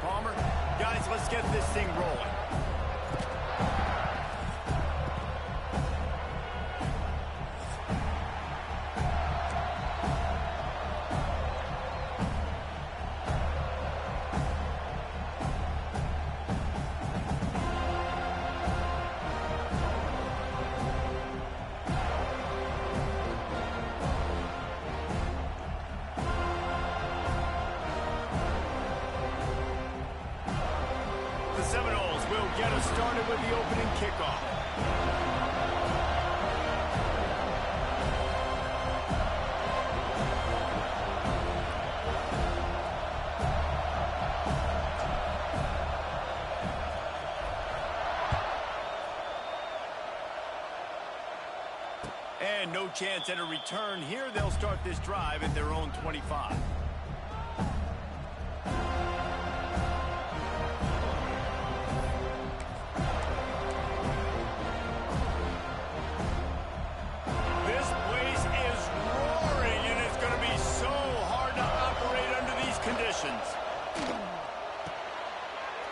Palmer. Guys, let's get this thing rolling. The Seminoles will get us started with the opening kickoff. And no chance at a return here. They'll start this drive at their own 25.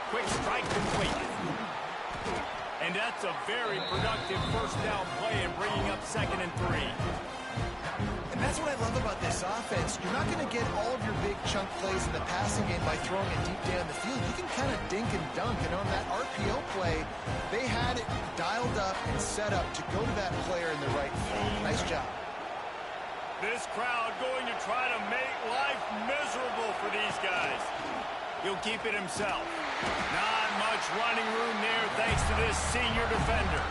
Quick strike completed. And that's a very productive first down play and bringing up 2nd and 3. And that's what I love about this offense. You're not going to get all of your big chunk plays in the passing game by throwing it deep down the field. You can kind of dink and dunk. And on that RPO play, they had it dialed up and set up to go to that player in the right field. Nice job. This crowd going to try to make life miserable for these guys. He'll keep it himself. Not much running room there thanks to this senior defender.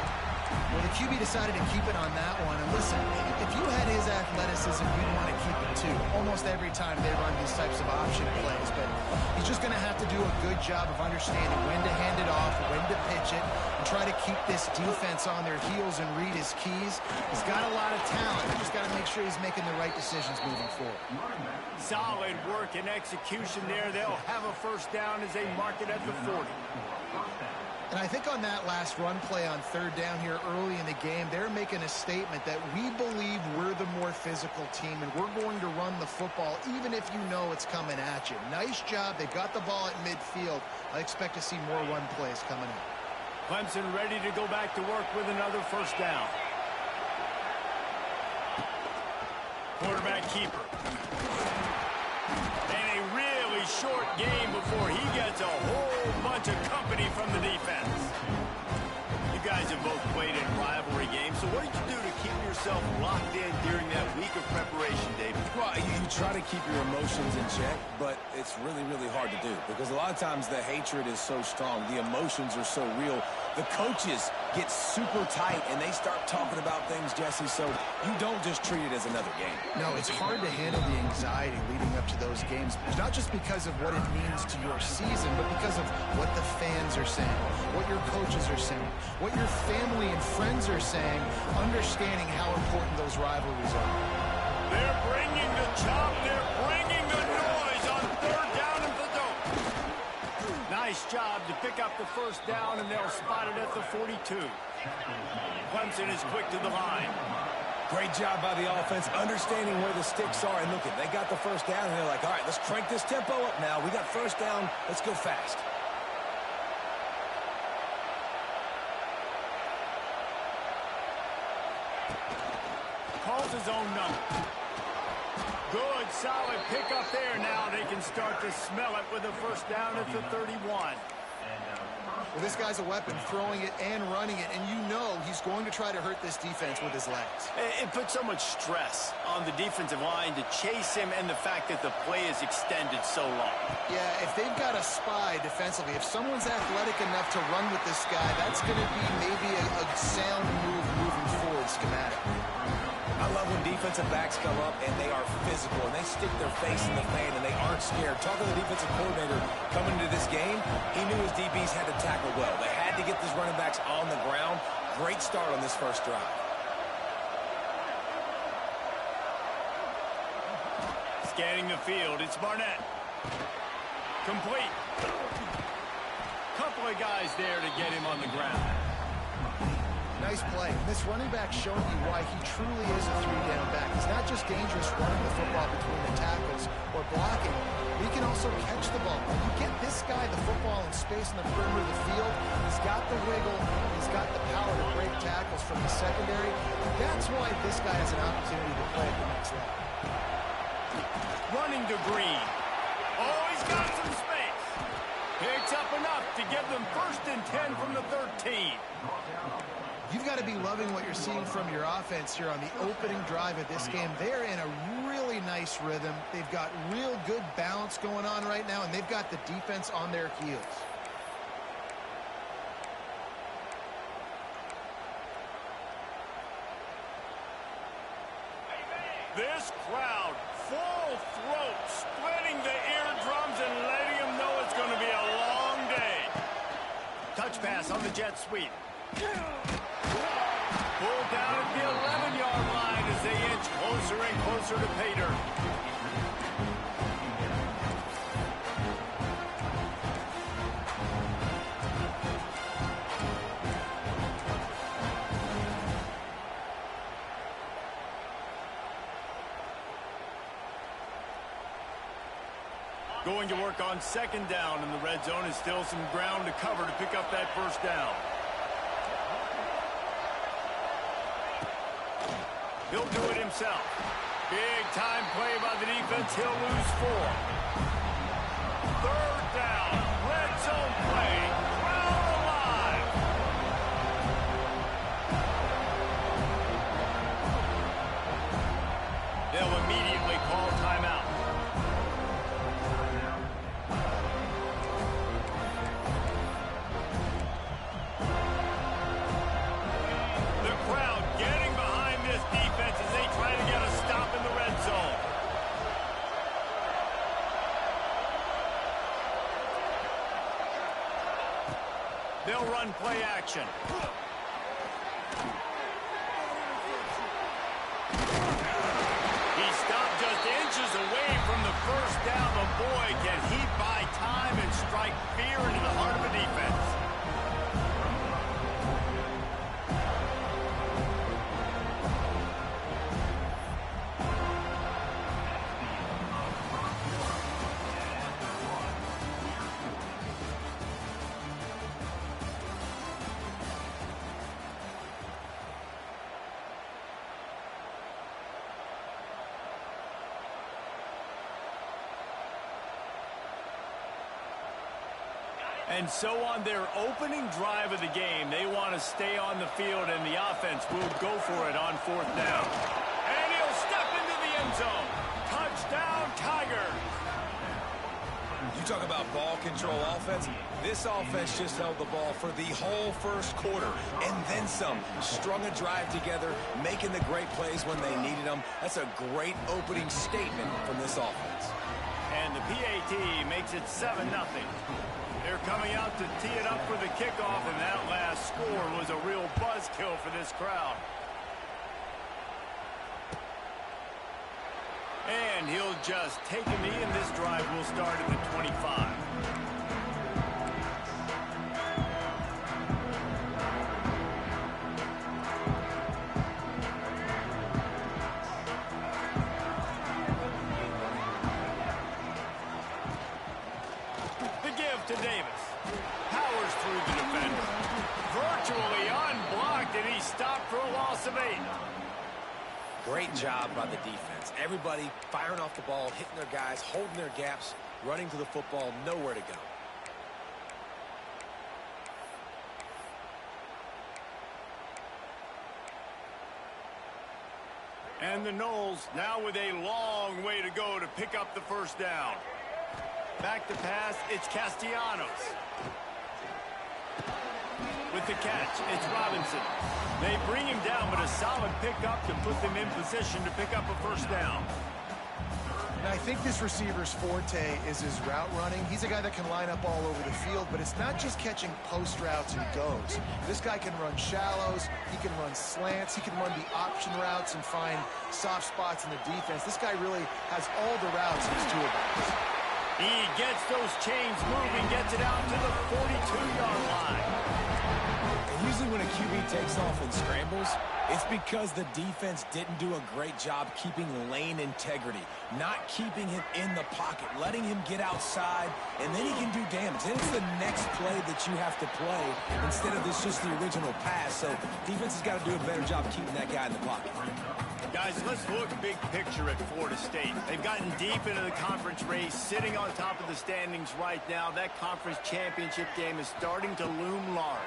Well, the QB decided to keep it on that one. And listen, if you had his athleticism, you'd want to keep it too. Almost every time they run these types of option plays. But he's just going to have to do a good job of understanding when to hand it off, when to pitch it, and try to keep this defense on their heels and read his keys. He's got a lot of talent. He's just got to make sure he's making the right decisions moving forward. Solid work and execution there. They'll have a first down as they mark it at the 40. And I think on that last run play on 3rd down here early in the game, they're making a statement that we believe we're the more physical team and we're going to run the football even if you know it's coming at you. Nice job. They got the ball at midfield. I expect to see more run plays coming up. Clemson ready to go back to work with another first down. Quarterback keeper. And a really short game before he gets a whole bunch of company from the defense. You guys have both played in rivalry games, so what did you do to keep yourself locked in during that week of preparation, David? Well, you try to keep your emotions in check, but it's really, really hard to do because a lot of times the hatred is so strong. The emotions are so real. The coaches get super tight, and they start talking about things, Jesse, so you don't just treat it as another game. No, it's hard to handle the anxiety leading up to those games, not just because of what it means to your season, but because of what the fans are saying, what your coaches are saying, what your family and friends are saying, understanding how important those rivalries are. They're bringing the chop, they're bringing the noise on 3rd down and the dope. Nice job to pick up the first down, and they'll spot it at the 42. Clemson is quick to the line. Great job by the offense, understanding where the sticks are. And look, they got the first down, and they're like, all right, let's crank this tempo up now. We got first down. Let's go fast. Calls his own number. Good, solid pickup there. Now they can start to smell it with a first down at the 31. Well, this guy's a weapon, throwing it and running it, and you know he's going to try to hurt this defense with his legs. It puts so much stress on the defensive line to chase him, and the fact that the play is extended so long. Yeah, if they've got a spy defensively, if someone's athletic enough to run with this guy, that's going to be maybe a sound move moving forward schematically. I love when defensive backs come up and they are physical and they stick their face in the fan and they aren't scared. Talking to the defensive coordinator coming into this game, he knew his DBs had to tackle well. They had to get these running backs on the ground. Great start on this first drive. Scanning the field, it's Barnett. Complete. Couple of guys there to get him on the ground. Nice play. This running back showing you why he truly is a three-down back. He's not just dangerous running the football between the tackles or blocking. He can also catch the ball. When you get this guy the football in space in the perimeter of the field, he's got the wiggle, he's got the power to break tackles from the secondary. That's why this guy has an opportunity to play at the next level. Running to Green. Oh, he's got some space. Picks up enough to give them 1st and 10 from the 13. You've got to be loving what you're seeing from your offense here on the opening drive of this game. They're in a really nice rhythm. They've got real good balance going on right now, and they've got the defense on their heels. This crowd, full throat, splitting the eardrums and letting them know it's going to be a long day. Touch pass on the jet sweep. Pulled down at the 11-yard line as they inch closer and closer to pay dirt. Going to work on 2nd down in the red zone, is still some ground to cover to pick up that 1st down. He'll do it himself. Big time play by the defense. He'll lose 4. 3rd down. Red zone play. Crowd alive. They'll immediately call timeout. They'll run play action. He stopped just inches away from the 1st down, but boy, can he buy time and strike fear into the heart of a defense. And so on their opening drive of the game, they want to stay on the field, and the offense will go for it on 4th down. And he'll step into the end zone. Touchdown, Tigers. You talk about ball control offense. This offense just held the ball for the whole 1st quarter and then some. Strung a drive together, making the great plays when they needed them. That's a great opening statement from this offense. And the PAT makes it 7-0. They're coming out to tee it up for the kickoff, and that last score was a real buzzkill for this crowd. And he'll just take a knee, and this drive will start at the 25. To Davis. Powers through the defender. Virtually unblocked, and he stopped for a loss of 8. Great job by the defense. Everybody firing off the ball, hitting their guys, holding their gaps, running to the football, nowhere to go. And the Noles now with a long way to go to pick up the 1st down. Back to pass, it's Castellanos. With the catch, it's Robinson. They bring him down, but a solid pickup to put them in position to pick up a 1st down. And I think this receiver's forte is his route running. He's a guy that can line up all over the field, but it's not just catching post routes and goes. This guy can run shallows, he can run slants, he can run the option routes and find soft spots in the defense. This guy really has all the routes in his toolbox. He gets those chains moving, gets it out to the 42-yard line. Usually when a QB takes off and scrambles, it's because the defense didn't do a great job keeping lane integrity, not keeping him in the pocket, letting him get outside, and then he can do damage. Then it's the next play that you have to play instead of this just the original pass. So defense has got to do a better job keeping that guy in the pocket. Guys, let's look big picture at Florida State. They've gotten deep into the conference race, sitting on top of the standings right now. That conference championship game is starting to loom large.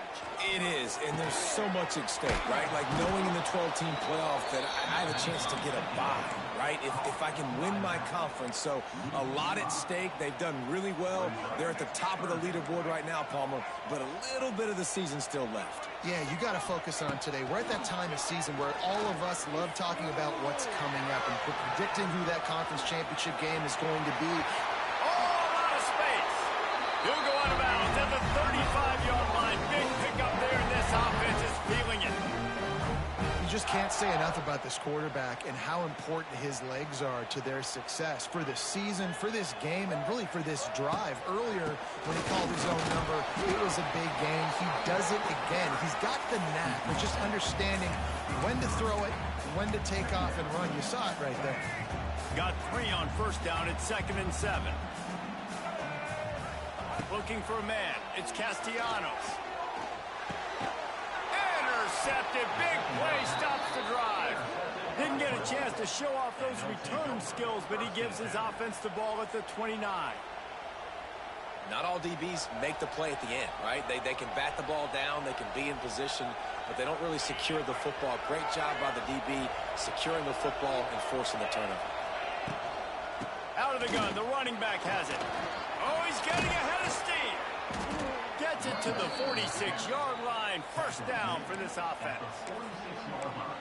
It is, and there's so much at stake, right? Like knowing in the 12-team playoff that I have a chance to get a bye, right? If I can win my conference. So a lot at stake. They've done really well. They're at the top of the leaderboard right now, Palmer, but a little bit of the season still left. Yeah, you got to focus on today. We're at that time of season where all of us love talking about what's coming up and predicting who that conference championship game is going to be. Oh, out of space. He'll go out of bounds at the 35-yard line. Big pickup there, and this offense is feeling it. You just can't say enough about this quarterback and how important his legs are to their success for this season, for this game, and really for this drive. Earlier, when he called his own number, it was a big game. He does it again. He's got the knack of just understanding when to throw it, when to take off and run. You saw it right there. Got 3 on first down at 2nd and 7. Looking for a man. It's Castellanos. Intercepted. Big play stops the drive. Didn't get a chance to show off those return skills, but he gives his offense the ball at the 29. Not all DBs make the play at the end, right? They can bat the ball down, they can be in position, but they don't really secure the football. Great job by the DB securing the football and forcing the turnover. Out of the gun, the running back has it. Oh, he's getting ahead of steam. Gets it to the 46-yard line. First down for this offense.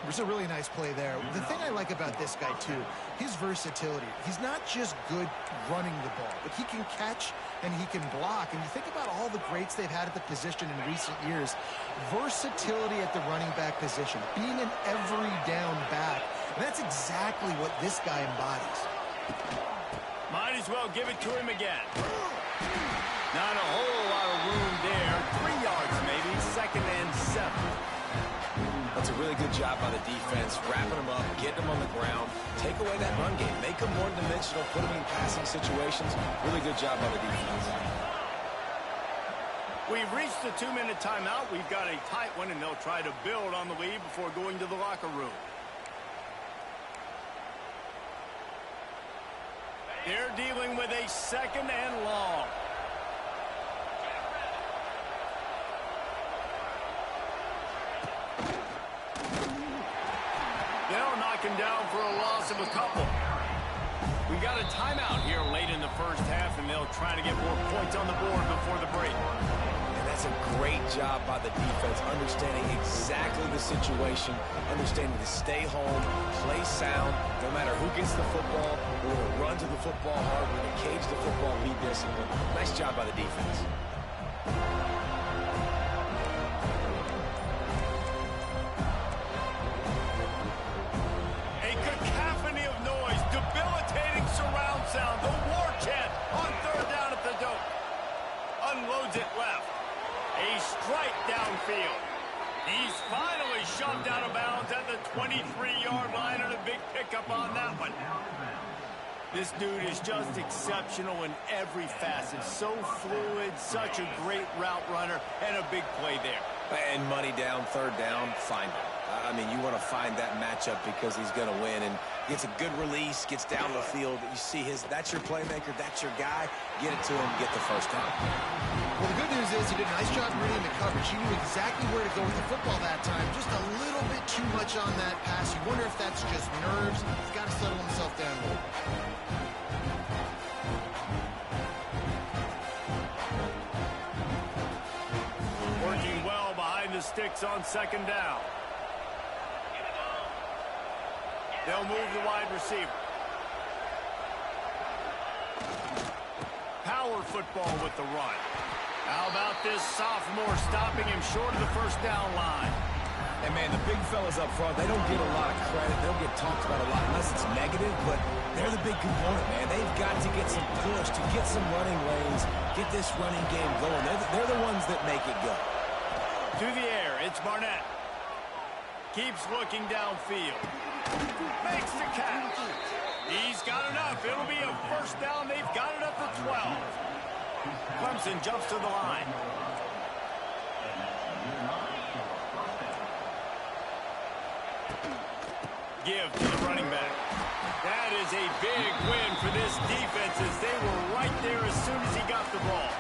There's a really nice play there. The thing I like about this guy, too, his versatility. He's not just good running the ball, but he can catch and he can block. And you think about all the greats they've had at the position in recent years. Versatility at the running back position, being an every down back. And that's exactly what this guy embodies. Might as well give it to him again. Not a whole lot of room there. 3 yards maybe, 2nd and 7. That's a really good job by the defense, wrapping them up, getting them on the ground, take away that run game, make them one-dimensional, put them in passing situations. Really good job by the defense. We've reached the 2-minute timeout. We've got a tight one, and they'll try to build on the lead before going to the locker room. They're dealing with a 2nd and long. They'll knock him down for a loss of a couple. We got a timeout here late in the first half, and they'll try to get more points on the board before the break. And that's a great job by the defense, understanding exactly the situation, understanding to stay home, play sound, no matter who gets the football. We're going to run to the football hard. We're going to cage the football, be disciplined. Nice job by the defense. A cacophony of noise, debilitating surround sound, the war chant on 3rd down at the dope. Unloads it left. A strike downfield. He's finally shoved out of bounds at the 23-yard line, and a big pickup on that one. This dude is just exceptional in every facet. So fluid, such a great route runner, and a big play there. And money down, 3rd down, find him. I mean, you want to find that matchup because he's going to win, and gets a good release, gets down the field. You see that's your playmaker, that's your guy. Get it to him, get the first down. Well, the good news is he did a nice job reading the coverage. He knew exactly where to go with the football that time. Just a little bit too much on that pass. You wonder if that's just nerves. He's got to settle himself down a little. Working well behind the sticks on 2nd down. They'll move the wide receiver. Power football with the run. How about this sophomore stopping him short of the 1st down line? And, man, the big fellas up front, they don't get a lot of credit. They'll get talked about a lot unless it's negative, but they're the big component, man. They've got to get some push, to get some running lanes, get this running game going. They're the ones that make it go. To the air, it's Barnett. Keeps looking downfield. Makes the catch. He's got enough. It'll be a first down. They've got it up to 12. Clemson jumps to the line. Give to the running back. That is a big win for this defense as they were right there as soon as he got the ball.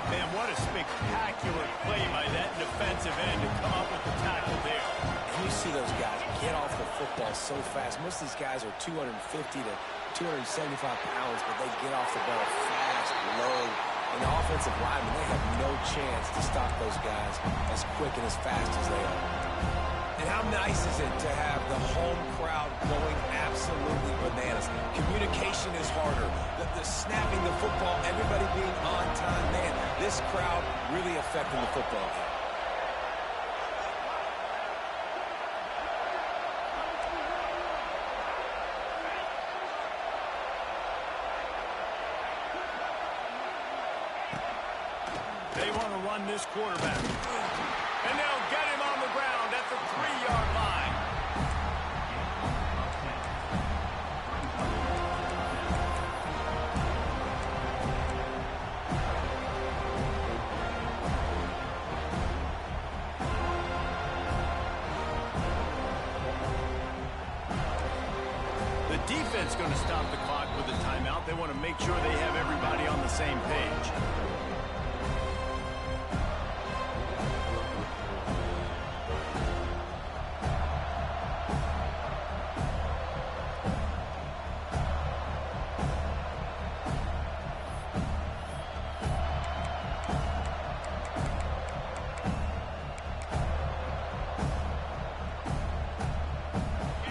Man, what a spectacular play by that defensive end to come up with the tackle there. And you see those guys get off the football so fast. Most of these guys are 250 to 275 pounds, but they get off the ball fast, low. And the offensive linemen, they have no chance to stop those guys as quick and as fast as they are. And how nice is it to have the home crowd going absolutely bananas? Communication is harder. The snapping the football, everybody being on time. Man, this crowd really affecting the football game. They want to run this quarterback. And they'll get him on the ground at the 3-yard line. The defense going to stop the clock with a timeout. They want to make sure they have everybody on the same page.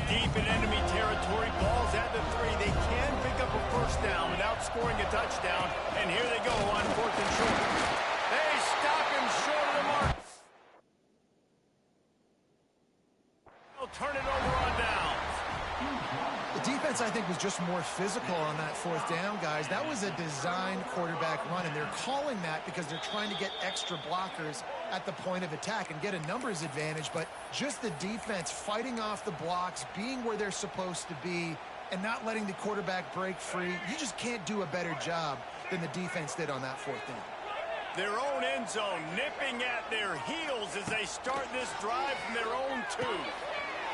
Deep in enemy territory, balls at the 3. They can pick up a first down without scoring a touchdown. And here they go on 4th and short. They stop him short of the mark. They'll turn it over on downs. The defense, I think, was just more physical on that 4th down, guys. That was a designed quarterback run, and they're calling that because they're trying to get extra blockers at the point of attack and get a numbers advantage, but just the defense fighting off the blocks, being where they're supposed to be, and not letting the quarterback break free. You just can't do a better job than the defense did on that 4th down. Their own end zone nipping at their heels as they start this drive from their own 2.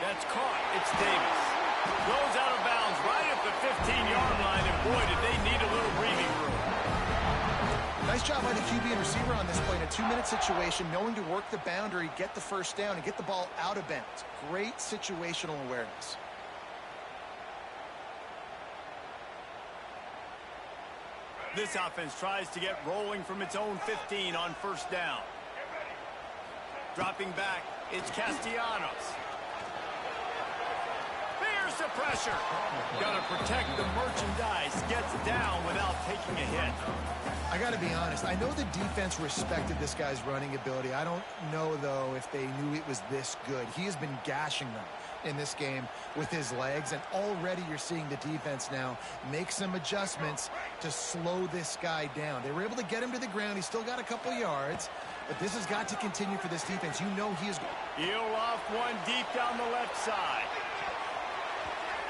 That's caught. It's Davis. Goes out of bounds right at the 15-yard line, and boy, did they need a little breathing room. Nice job by the QB and receiver on this play in a 2-minute situation, knowing to work the boundary, get the first down, and get the ball out of bounds. Great situational awareness. This offense tries to get rolling from its own 15 on first down. Dropping back, it's Castellanos. There's the pressure. Got to protect the merchandise. Gets down without taking a hit. I got to be honest. I know the defense respected this guy's running ability. I don't know, though, if they knew it was this good. He has been gashing them in this game with his legs, and already you're seeing the defense now make some adjustments to slow this guy down. They were able to get him to the ground. He's still got a couple yards, but this has got to continue for this defense. You know he is. He'll off one deep down the left side.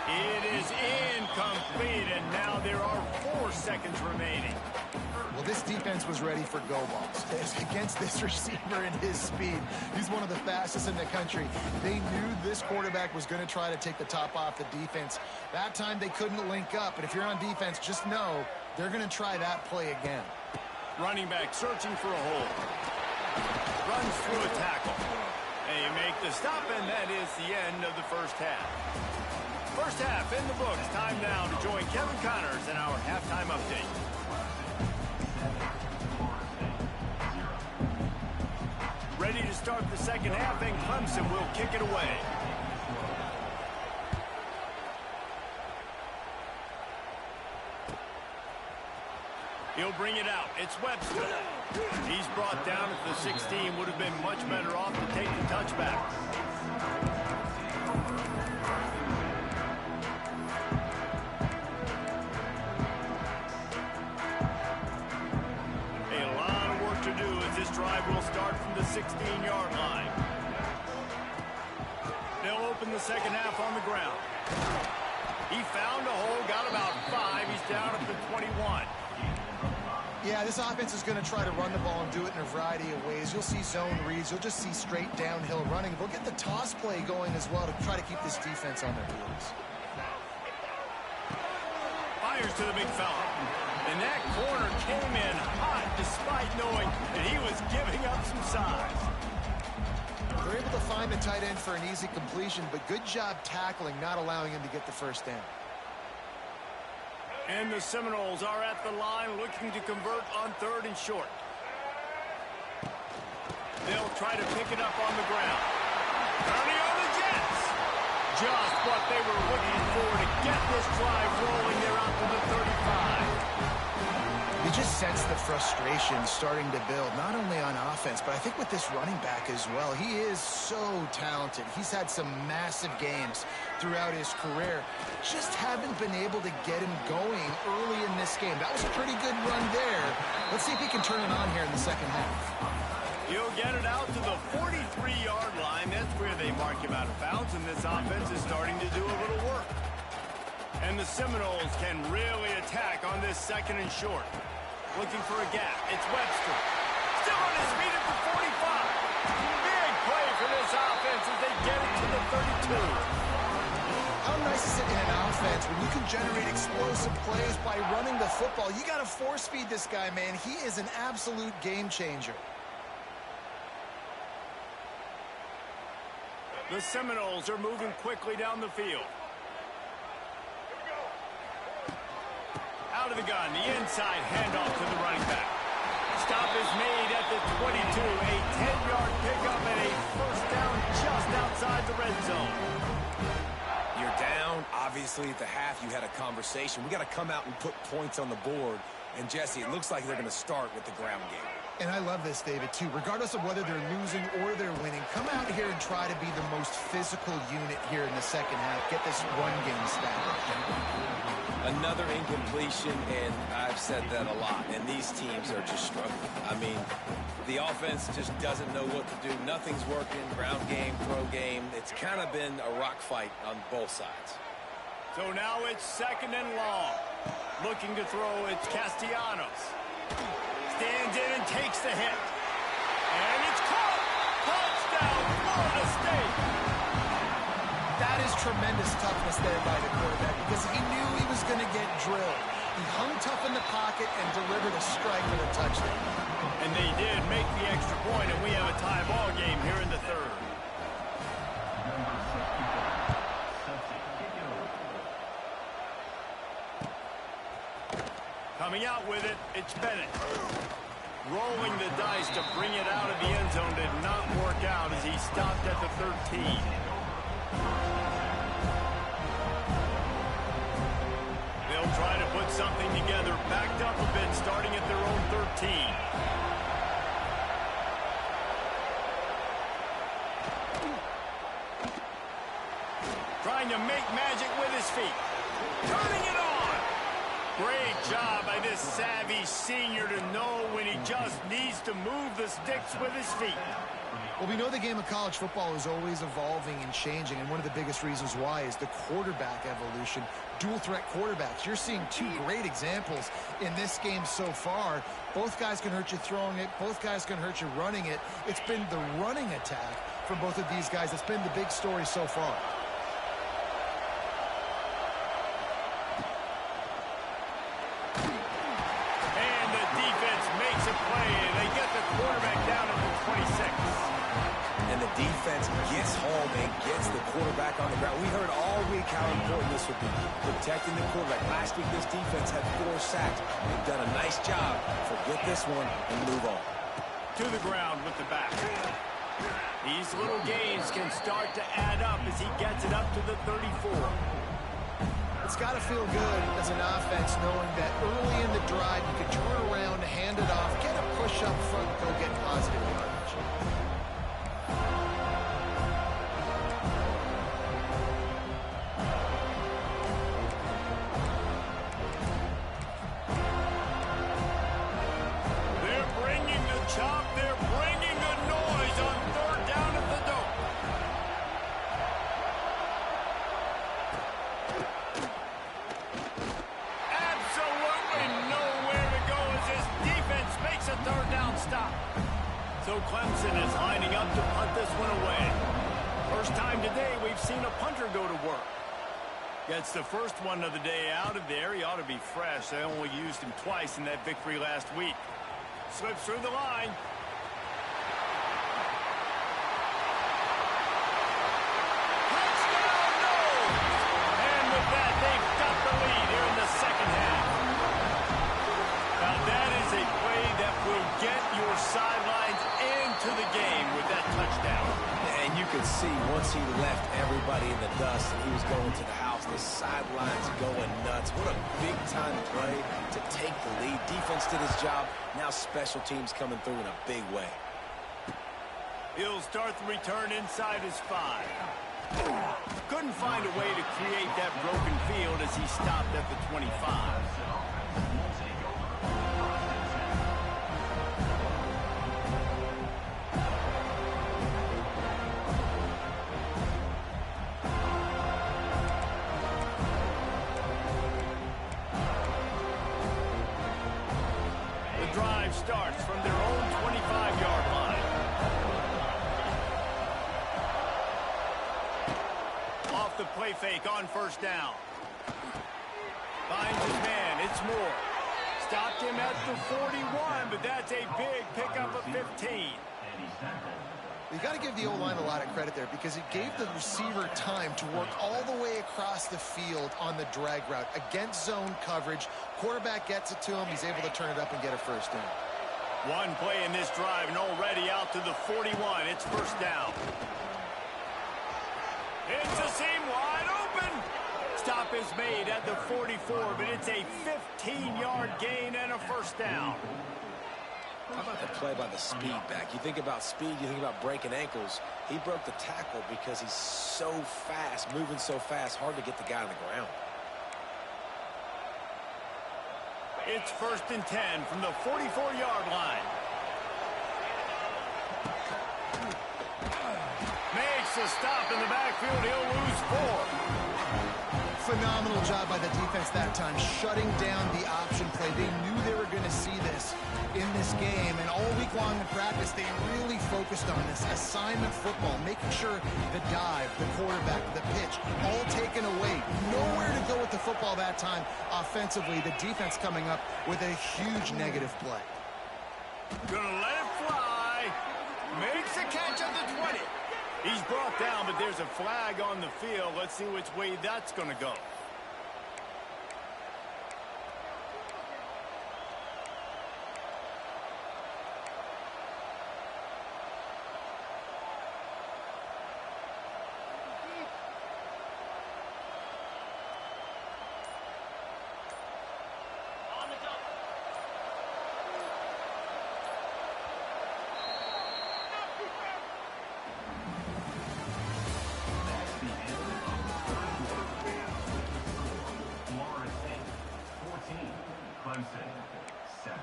It is incomplete, and now there are 4 seconds remaining. Well, this defense was ready for go balls. Against this receiver and his speed, he's one of the fastest in the country. They knew this quarterback was going to try to take the top off the defense. That time they couldn't link up, but if you're on defense, just know they're going to try that play again. Running back searching for a hole. Runs through a tackle. They make the stop, and that is the end of the first half. First half in the books. Time now to join Kevin Connors in our halftime update. Ready to start the second half, and Clemson will kick it away. He'll bring it out. It's Webster. He's brought down at the 16. Would have been much better off to take the touchback. A lot of work to do as this drive will start from the 16. second half on the ground. He found a hole, got about 5. He's down up to 21. Yeah, this offense is going to try to run the ball and do it in a variety of ways. You'll see zone reads. You'll just see straight downhill running. They'll get the toss play going as well to try to keep this defense on their heels. Fires to the big fella. And that corner came in hot despite knowing that he was giving up some size. They're able to find the tight end for an easy completion, but good job tackling, not allowing him to get the first down. And the Seminoles are at the line looking to convert on 3rd and short. They'll try to pick it up on the ground. Turning on the Jets. Just what they were looking for to get this drive rolling. They're out to the 35. You just sense the frustration starting to build, not only on offense, but I think with this running back as well. He is so talented. He's had some massive games throughout his career. Just haven't been able to get him going early in this game. That was a pretty good run there. Let's see if he can turn it on here in the second half. He'll get it out to the 43-yard line. That's where they mark him out of bounds, and this offense is starting to do a little work. And the Seminoles can really attack on this 2nd and short. Looking for a gap. It's Webster. Still on his feet at the 45. Big play for this offense as they get it to the 32. How nice is it in an offense when you can generate explosive plays by running the football? You got to force feed this guy, man. He is an absolute game changer. The Seminoles are moving quickly down the field. Out of the gun, the inside handoff to the running back. Stop is made at the 22. A 10-yard pickup and a first down just outside the red zone. You're down. Obviously, at the half, you had a conversation. We got to come out and put points on the board. And, Jesse, it looks like they're going to start with the ground game. And I love this, David, too. Regardless of whether they're losing or they're winning, come out here and try to be the most physical unit here in the second half. Get this run game started. Another incompletion, and I've said that a lot, and these teams are just struggling. I mean, the offense just doesn't know what to do. Nothing's working. Ground game, throw game. It's kind of been a rock fight on both sides. So now it's 2nd and long. Looking to throw, it's Castellanos. Stands in and takes the hit. And it's caught. Touchdown, Florida State. That is tremendous toughness there by the quarterback because he knew he was going to get drilled. He hung tough in the pocket and delivered a strike for the touchdown. And they did make the extra point, and we have a tie ball game here in the 3rd. Coming out with it, it's Bennett. Rolling the dice to bring it out of the end zone did not work out as he stopped at the 13. They'll try to put something together, backed up a bit, starting at their own 13. Trying to make magic with his feet. Turning it on. Great job by this savvy senior to know when he just needs to move the sticks with his feet. Well, we know the game of college football is always evolving and changing, and one of the biggest reasons why is the quarterback evolution. Dual threat quarterbacks. You're seeing two great examples in this game so far. Both guys can hurt you throwing it. Both guys can hurt you running it. It's been the running attack for both of these guys that's been the big story so far. And the defense makes a play, and they get the quarterback down at the 26. And the defense gets home and gets the quarterback on the ground. We heard all week how important this would be, protecting the quarterback. Last week, this defense had 4 sacks. They've done a nice job. Forget this one and move on. To the ground with the back. These little gains can start to add up as he gets it up to the 34. It's got to feel good as an offense knowing that early in the drive you can turn around, hand it off, get a push up front, go get positive yardage. Clemson is lining up to punt this one away. First time today we've seen a punter go to work. Gets the first one of the day out of there. He ought to be fresh. They only used him twice in that victory last week. Slips through the line. Touchdown, no! And with that, they've got the lead here in the second half. Now that is a play that will get your sidelines into the game with that touchdown. And you could see once he left everybody in the dust and he was going to the house, the sidelines going nuts. What a big-time play to take the lead. Defense did his job. Now special teams coming through in a big way. He'll start the return inside his 5. Couldn't find a way to create that broken field as he stopped at the 25. Drive starts from their own 25-yard line. Off the play fake on first down. Finds his man. It's Moore. Stopped him at the 41, but that's a big pickup of 15. You got to give the O-line a lot of credit there because it gave the receiver time to work all the way across the field on the drag route against zone coverage. Quarterback gets it to him. He's able to turn it up and get a first down. One play in this drive and already out to the 41. It's first down. It's a seam wide open. Stop is made at the 44, but it's a 15-yard gain and a first down. How about the play by the speed back? You think about speed, you think about breaking ankles. He broke the tackle because he's so fast, moving so fast, hard to get the guy on the ground. It's first and 10 from the 44-yard line. Makes a stop in the backfield. He'll lose 4. Phenomenal job by the defense that time, shutting down the option play. They knew they were going to see this in this game, and all week long in practice, they really focused on this assignment football, making sure the dive, the quarterback, the pitch, all taken away. Nowhere to go with the football that time offensively. The defense coming up with a huge negative play. Gonna let it fly. Makes a catch at the 20. He's brought down, but there's a flag on the field. Let's see which way that's going to go. Clemson, 7.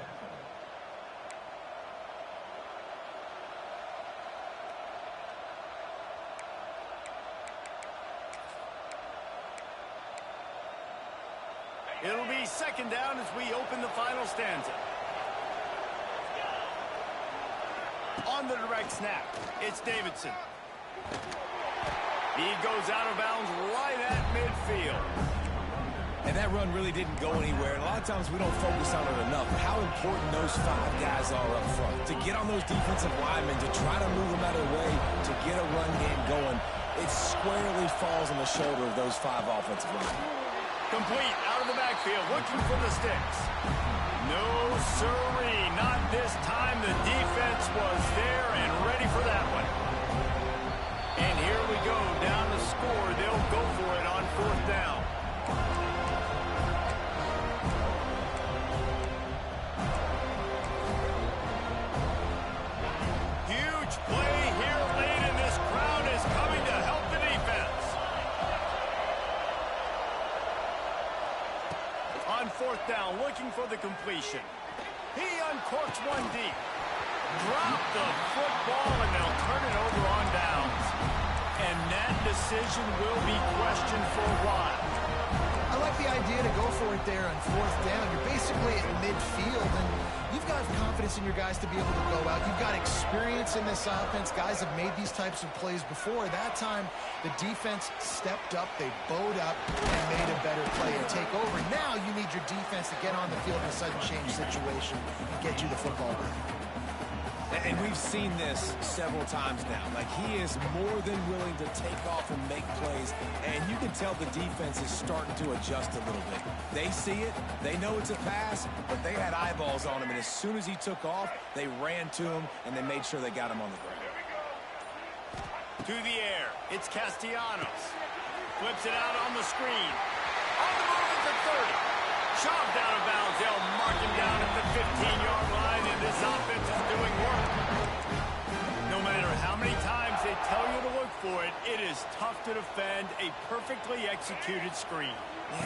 It'll be second down as we open the final stanza. On the direct snap, it's Davidson. He goes out of bounds right at midfield. And that run really didn't go anywhere. And a lot of times we don't focus on it enough. How important those 5 guys are up front. To get on those defensive linemen, to try to move them out of the way, to get a run game going, it squarely falls on the shoulder of those 5 offensive linemen. Complete out of the backfield, looking for the sticks. No sirree, not this time. The defense was there and ready for that one. And here we go, down the score. They'll go for it on fourth down. Huge play here late, and this crowd is coming to help the defense. On fourth down, looking for the completion. He uncorks one deep. Drop the football, and they'll turn it over on downs. And that decision will be questioned for a while. I like the idea to go for it there on fourth down. You're basically at midfield, and you've got confidence in your guys to be able to go out. You've got experience in this offense. Guys have made these types of plays before. That time, the defense stepped up, they bowed up, and made a better play and take over. Now you need your defense to get on the field in a sudden change situation and get you the football back. And we've seen this several times now. Like, he is more than willing to take off and make plays, and you can tell the defense is starting to adjust a little bit. They see it, they know it's a pass, but they had eyeballs on him, and as soon as he took off, they ran to him, and they made sure they got him on the ground. To the air, it's Castellanos. Flips it out on the screen. On the move at the 30. Shoved out of bounds. They'll mark him down at the 15-yard line, and this offense is doing work. No matter how many times they tell you to look for it, it is tough to defend a perfectly executed screen.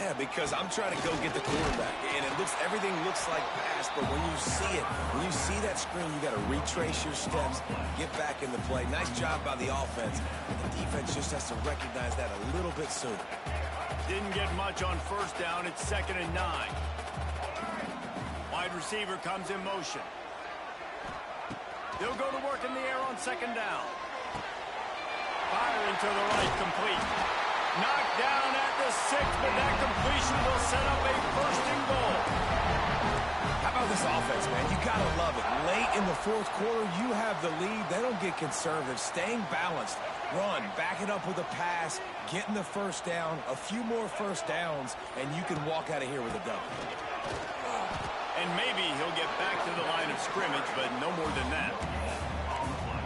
Yeah, because I'm trying to go get the quarterback, and everything looks like pass, but when you see it, when you see that screen, you got to retrace your steps, get back in the play. Nice job by the offense. The defense just has to recognize that a little bit sooner. Didn't get much on first down. It's 2nd and 9. Wide receiver comes in motion. They'll go to work in the air on 2nd down. Firing to the right, complete. Knocked down at the 6, but that completion will set up a 1st and goal. How about this offense, man? You got to love it. Late in the 4th quarter, you have the lead. They don't get conservative. Staying balanced. Run, back it up with a pass, getting the 1st down, a few more 1st downs, and you can walk out of here with a W. And maybe he'll get back to the line of scrimmage, but no more than that.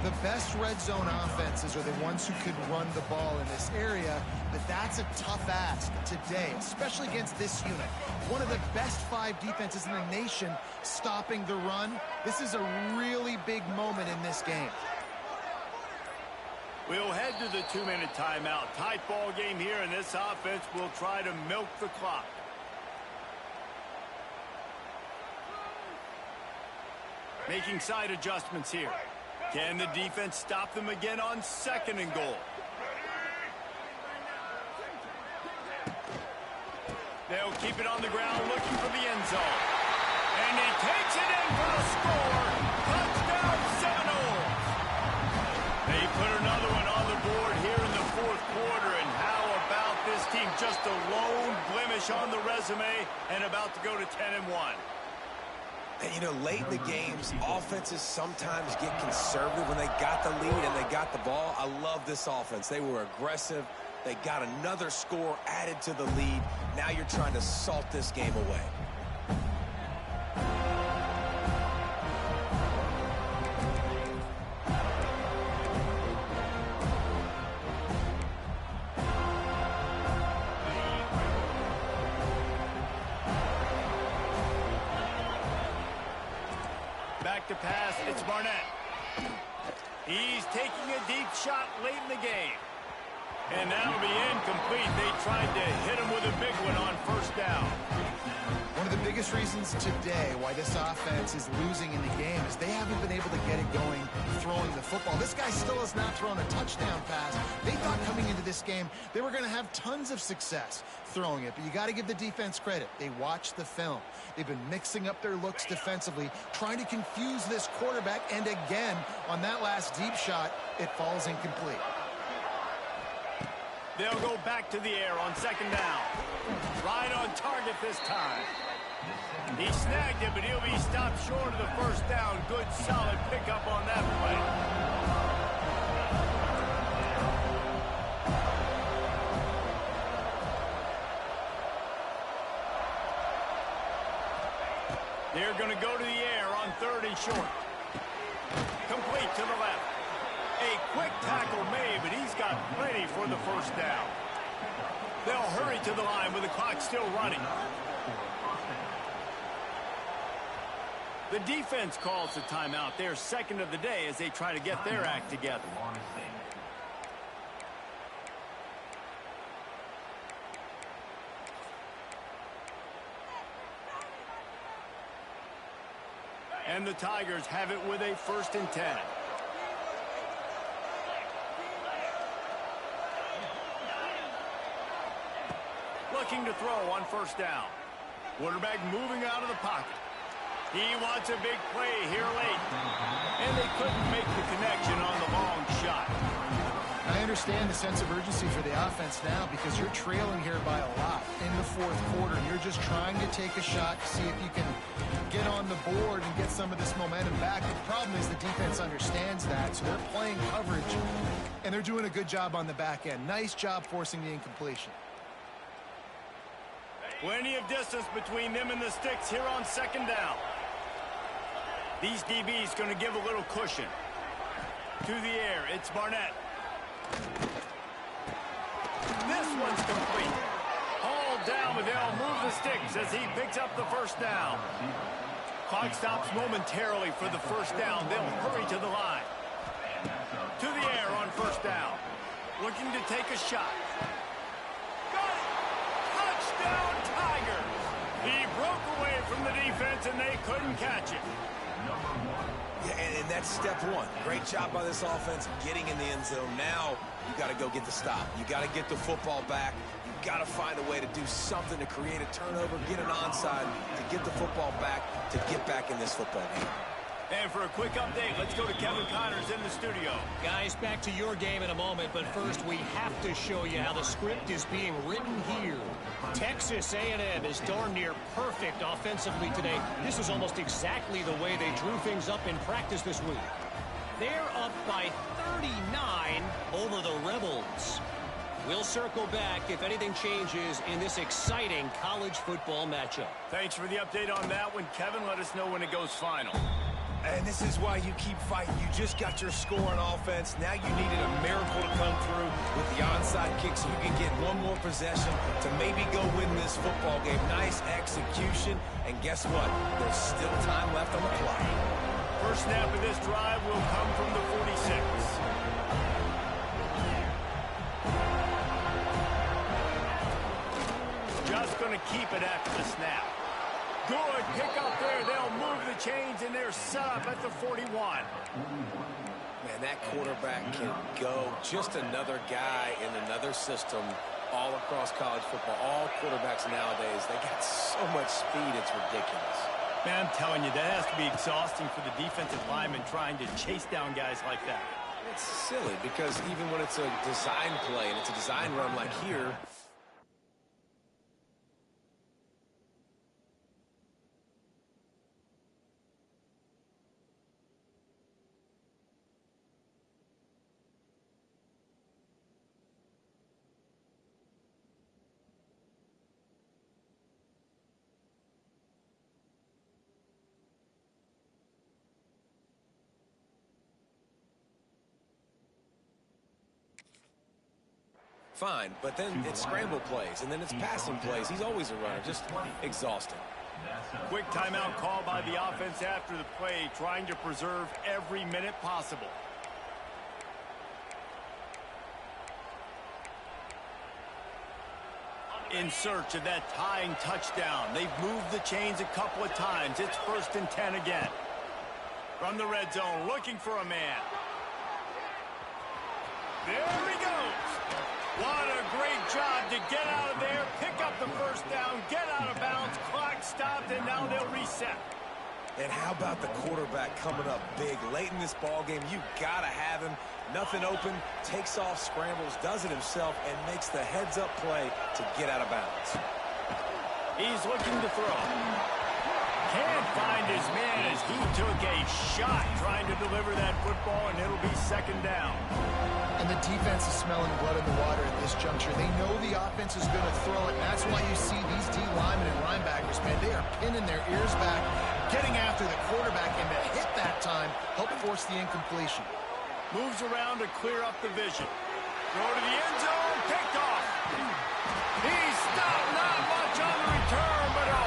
The best red zone offenses are the ones who could run the ball in this area, but that's a tough ask today, especially against this unit. One of the best 5 defenses in the nation stopping the run. This is a really big moment in this game. We'll head to the 2-minute timeout. Tight ball game here, and this offense will try to milk the clock. Making side adjustments here. Can the defense stop them again on 2nd and goal? They'll keep it on the ground, looking for the end zone. And he takes it in for the score. Touchdown, Seminoles. They put another one on the board here in the 4th quarter. And how about this team? Just a lone blemish on the resume and about to go to 10-1. And, you know, late in the games, offenses sometimes get conservative when they got the lead and they got the ball. I love this offense. They were aggressive. They got another score added to the lead. Now you're trying to salt this game away. Back to pass, it's Barnett. He's taking a deep shot late in the game. And that'll be incomplete. They tried to hit him with a big one on 1st down. One of the biggest reasons today why this offense is losing in the game is they haven't been able to get it going throwing the football. This guy still has not thrown a touchdown pass. They thought coming into this game they were going to have tons of success throwing it, but you got to give the defense credit. They watched the film. They've been mixing up their looks defensively, trying to confuse this quarterback, and again, on that last deep shot, it falls incomplete. They'll go back to the air on 2nd down. Right on target this time. He snagged it, but he'll be stopped short of the 1st down. Good, solid pickup on that play. They're going to go to the air on 3rd and short. Complete to the left. A quick tackle made, but he's got plenty for the 1st down. They'll hurry to the line with the clock still running. The defense calls the timeout. Their 2nd of the day as they try to get their act together. And the Tigers have it with a 1st and 10. Looking to throw on 1st down. Quarterback moving out of the pocket. He wants a big play here late. And they couldn't make the connection on the long shot. I understand the sense of urgency for the offense now because you're trailing here by a lot in the fourth quarter. And you're just trying to take a shot to see if you can get on the board and get some of this momentum back. The problem is the defense understands that, so they're playing coverage, and they're doing a good job on the back end. Nice job forcing the incompletion. Plenty of distance between them and the sticks here on second down. These DBs going to give a little cushion. To the air, it's Barnett. This one's complete. Hauled down, but they'll move the sticks as he picks up the first down. Clock stops momentarily for the first down. They'll hurry to the line. To the air on first down. Looking to take a shot. Got it! Touchdown, Tigers! He broke away from the defense, and they couldn't catch it. Yeah, and that's step one. Great job by this offense getting in the end zone. Now you got to go get the stop. You got to get the football back. You got to find a way to do something to create a turnover, get an onside, to get the football back, to get back in this football game. And for a quick update, let's go to Kevin Connors in the studio. Guys, back to your game in a moment, but first we have to show you how the script is being written here. Texas A&M is darn near perfect offensively today. This is almost exactly the way they drew things up in practice this week. They're up by 39 over the Rebels. We'll circle back if anything changes in this exciting college football matchup. Thanks for the update on that one, Kevin. Let us know when it goes final. And this is why you keep fighting. You just got your score on offense. Now you needed a miracle to come through with the onside kick so you can get one more possession to maybe go win this football game. Nice execution. And guess what? There's still time left on the clock. First snap of this drive will come from the 46. Just going to keep it after the snap. Good pick up there. They'll move the chains, and they're set up at the 41. Man, that quarterback can go. Just another guy in another system all across college football. All quarterbacks nowadays, they got so much speed, it's ridiculous. Man, I'm telling you, that has to be exhausting for the defensive lineman trying to chase down guys like that. It's silly because even when it's a design play and it's a design run like here, fine, but then it's scramble plays, and then it's passing plays. He's always a runner, just exhausting. Quick timeout call by the offense after the play, trying to preserve every minute possible. In search of that tying touchdown. They've moved the chains a couple of times. It's 1st and 10 again. From the red zone, looking for a man. There he goes. What a great job to get out of there, pick up the first down, get out of bounds, clock stopped, and now they'll reset. And how about the quarterback coming up big late in this ball game? You gotta have him. Nothing open, takes off, scrambles, does it himself, and makes the heads-up play to get out of bounds. He's looking to throw. Can't find his man as he took a shot trying to deliver that football, and it'll be 2nd down. And the defense is smelling blood in the water at this juncture. They know the offense is going to throw it, and that's why you see these D linemen and linebackers, man, they are pinning their ears back, getting after the quarterback, and to hit that time, help force the incompletion. Moves around to clear up the vision. Throw to the end zone, picked off. He stopped, not much on the return, but a